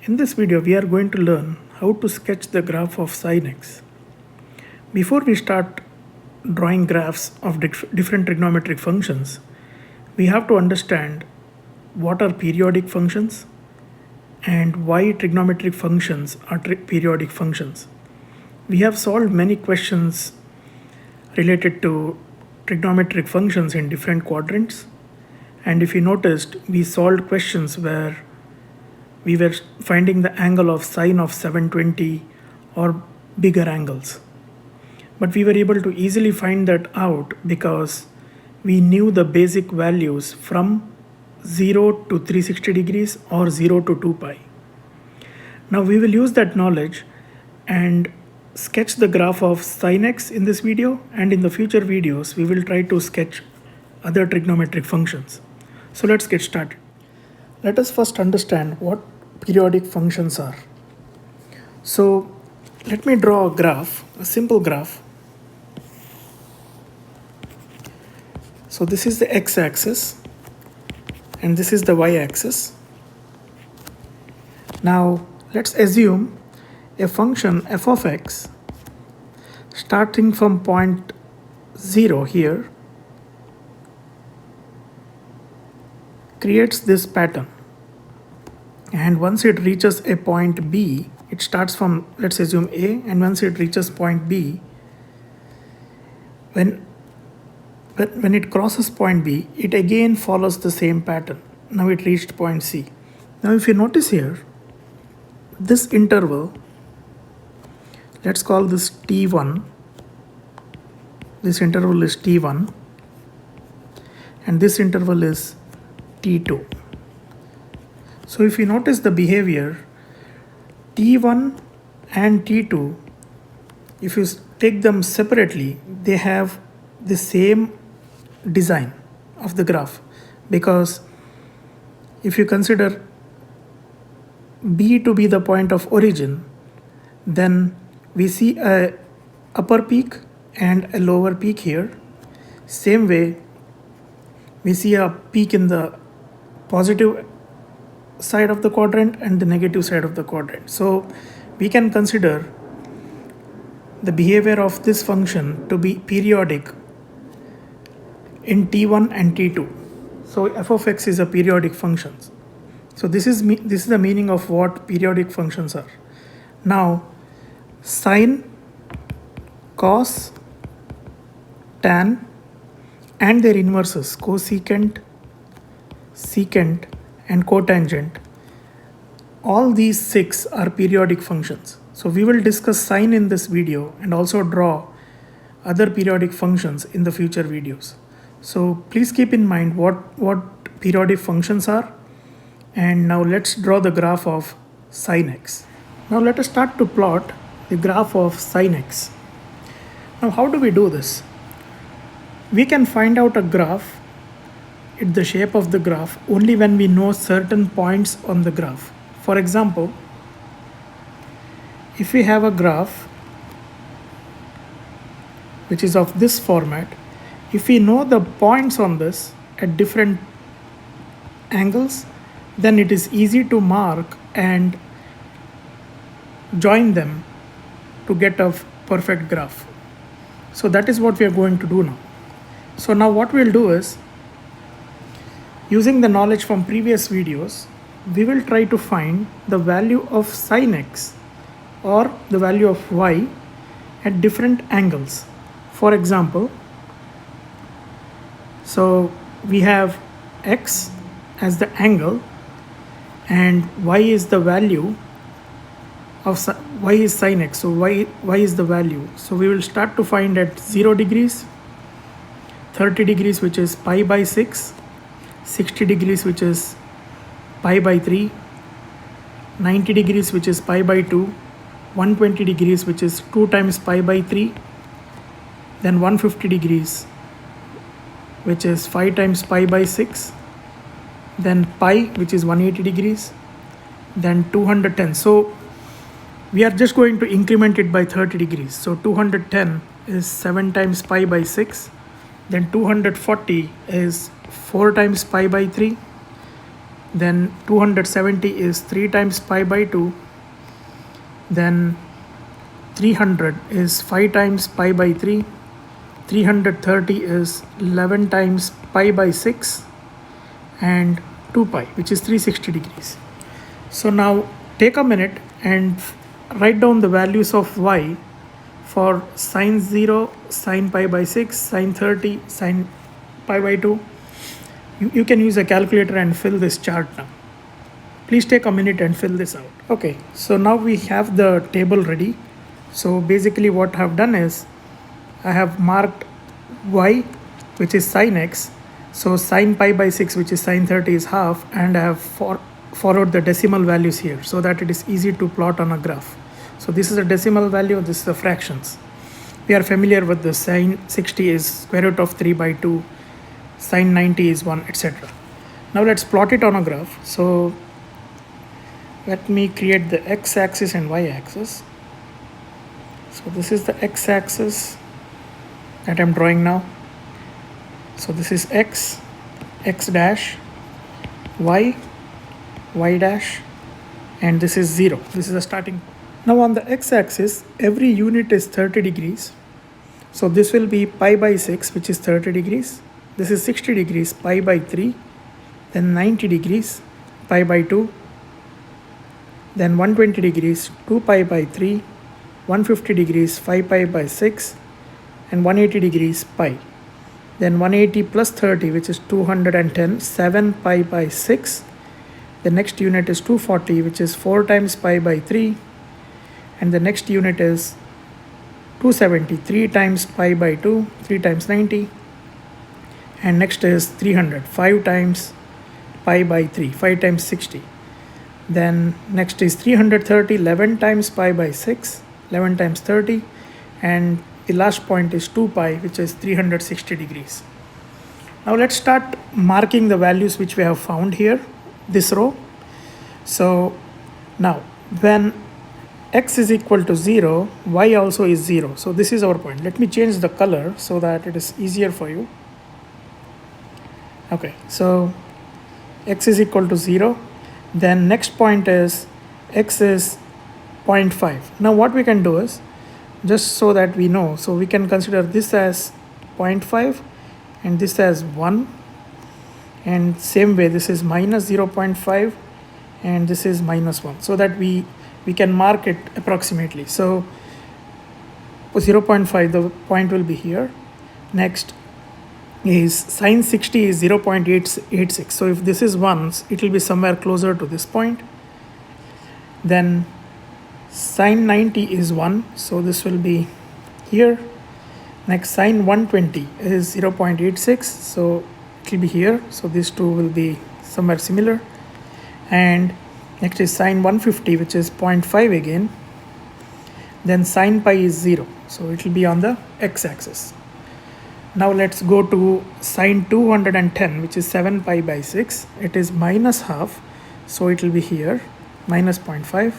In this video, we are going to learn how to sketch the graph of sin x. Before we start drawing graphs of different trigonometric functions, we have to understand what are periodic functions and why trigonometric functions are periodic functions. We have solved many questions related to trigonometric functions in different quadrants, and if you noticed, we solved questions where we were finding the angle of sine of 720 or bigger angles. But we were able to easily find that out because we knew the basic values from 0 to 360 degrees or 0 to 2 pi. Now we will use that knowledge and sketch the graph of sin x in this video, and in the future videos we will try to sketch other trigonometric functions. So let's get started. Let us first understand what periodic functions are. So let me draw a graph, a simple graph. So this is the x-axis and this is the y-axis. Now let's assume a function f of x starting from point 0 here creates this pattern, and once it reaches a point B, it starts from, let's assume A, and once it reaches point B, when it crosses point B, it again follows the same pattern. Now it reached point C. Now if you notice here, this interval, let's call this T1, this interval is T1, and this interval is T2. So if you notice the behavior, T1 and T2, if you take them separately, they have the same design of the graph, because if you consider B to be the point of origin, then we see a upper peak and a lower peak here. Same way, we see a peak in the positive side of the quadrant and the negative side of the quadrant. So we can consider the behavior of this function to be periodic in T1 and T2. So f of x is a periodic function. So this is the meaning of what periodic functions are. Now sine, cos, tan and their inverses, cosecant, secant and cotangent, all these 6 are periodic functions. So we will discuss sine in this video and also draw other periodic functions in the future videos. So please keep in mind what periodic functions are. And now let's draw the graph of sin x. Now let us start to plot the graph of sin x. Now how do we do this? We can find out a graph, the shape of the graph, only when we know certain points on the graph. For example, if we have a graph which is of this format, if we know the points on this at different angles, then it is easy to mark and join them to get a perfect graph. So that is what we are going to do now. So now what we'll do is, using the knowledge from previous videos, we will try to find the value of sin x or the value of y at different angles. For example, so we have x as the angle and y is the value of y is sin x. So y is the value. So we will start to find at 0 degrees, 30 degrees which is pi by 6, 60 degrees which is pi by 3, 90 degrees which is pi by 2, 120 degrees which is 2 times pi by 3, then 150 degrees which is 5 times pi by 6, then pi which is 180 degrees, then 210. So we are just going to increment it by 30 degrees. So 210 is 7 times pi by 6, then 240 is 4 times pi by 3, then 270 is 3 times pi by 2, then 300 is 5 times pi by 3, 330 is 11 times pi by 6, and 2 pi, which is 360 degrees. So now take a minute and write down the values of y for sine 0, sine pi by 6, sine 30, sine pi by 2. You can use a calculator and fill this chart now. Please take a minute and fill this out. Okay, so now we have the table ready. So basically what I have done is I have marked y, which is sine x. So sine pi by 6, which is sine 30, is half, and I have followed the decimal values here so that it is easy to plot on a graph. So this is a decimal value, this is the fractions. We are familiar with the sine 60 is square root of 3 by 2, sine 90 is 1, etc. Now let's plot it on a graph. So let me create the x-axis and y-axis. So this is the x-axis that I'm drawing now. So this is x, x dash, y, y dash, and this is 0. This is the starting point. Now on the x-axis, every unit is 30 degrees. So this will be pi by 6, which is 30 degrees. This is 60 degrees, pi by 3, then 90 degrees, pi by 2, then 120 degrees, 2 pi by 3, 150 degrees, 5 pi by 6, and 180 degrees, pi. Then 180 plus 30, which is 210, 7 pi by 6. The next unit is 240, which is 4 times pi by 3. And the next unit is 270, 3 times pi by 2, 3 times 90. And next is 300, 5 times pi by 3, 5 times 60. Then next is 330, 11 times pi by 6, 11 times 30. And the last point is 2 pi, which is 360 degrees. Now let's start marking the values which we have found here, this row. So now when x is equal to 0, y also is 0. So this is our point. Let me change the color so that it is easier for you. Okay, so x is equal to 0. Then next point is x is 0.5. Now what we can do is, just so that we know, so we can consider this as 0.5 and this as 1, and same way this is minus 0.5 and this is minus 1, so that we can mark it approximately. So 0.5, the point will be here. Next is sine 60 is 0.886. So if this is 1, it will be somewhere closer to this point. Then sine 90 is 1, so this will be here. Next, sine 120 is 0.86, so it will be here. So these two will be somewhere similar. And next is sine 150, which is 0.5 again. Then sine pi is 0, so it will be on the x-axis. Now let's go to sine 210, which is 7 pi by 6. It is minus half, so it will be here, minus 0.5.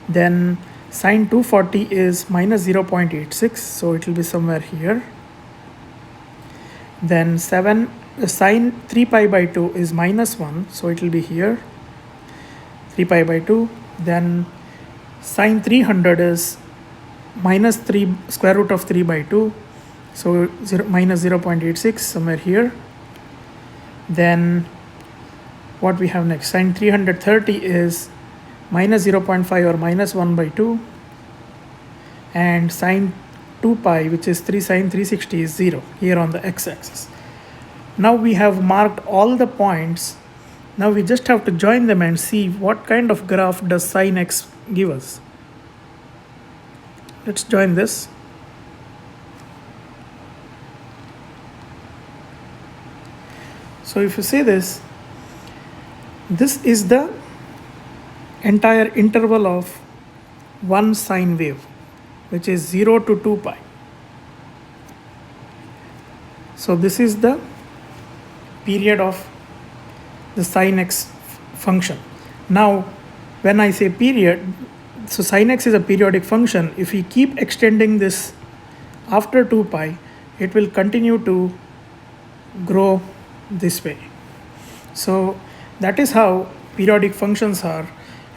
Then sine 240 is minus 0.86, so it will be somewhere here. Then sine 3 pi by 2 is minus 1, so it will be here, 3 pi by 2. Then sine 300 is minus 3 square root of 3 by 2, so minus 0.86, somewhere here. Then what we have next, sine 330 is minus 0.5 or minus 1 by 2, and sine 2 pi, which is 3 sine 360, is 0 here on the x-axis. Now we have marked all the points. Now we just have to join them and see what kind of graph does sine x give us. Let's join this. So if you see this is the entire interval of one sine wave, which is 0 to 2 pi. So this is the period of the sine x function. Now when I say period, so sine x is a periodic function. If we keep extending this after 2 pi, it will continue to grow this way. So That is how periodic functions are.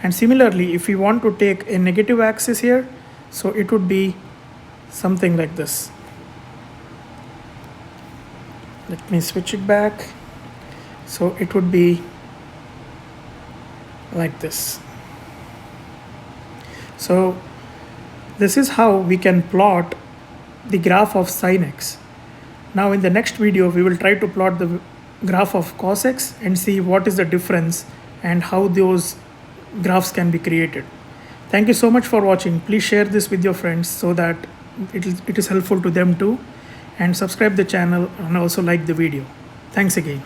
And similarly, if we want to take a negative axis here, so it would be something like this. Let me switch it back. So it would be like this. So this is how we can plot the graph of sine x. Now in the next video, we will try to plot the graph of cos x and see what is the difference and how those graphs can be created. Thank you so much for watching. Please share this with your friends so that it is helpful to them too, and subscribe the channel and also like the video. Thanks again.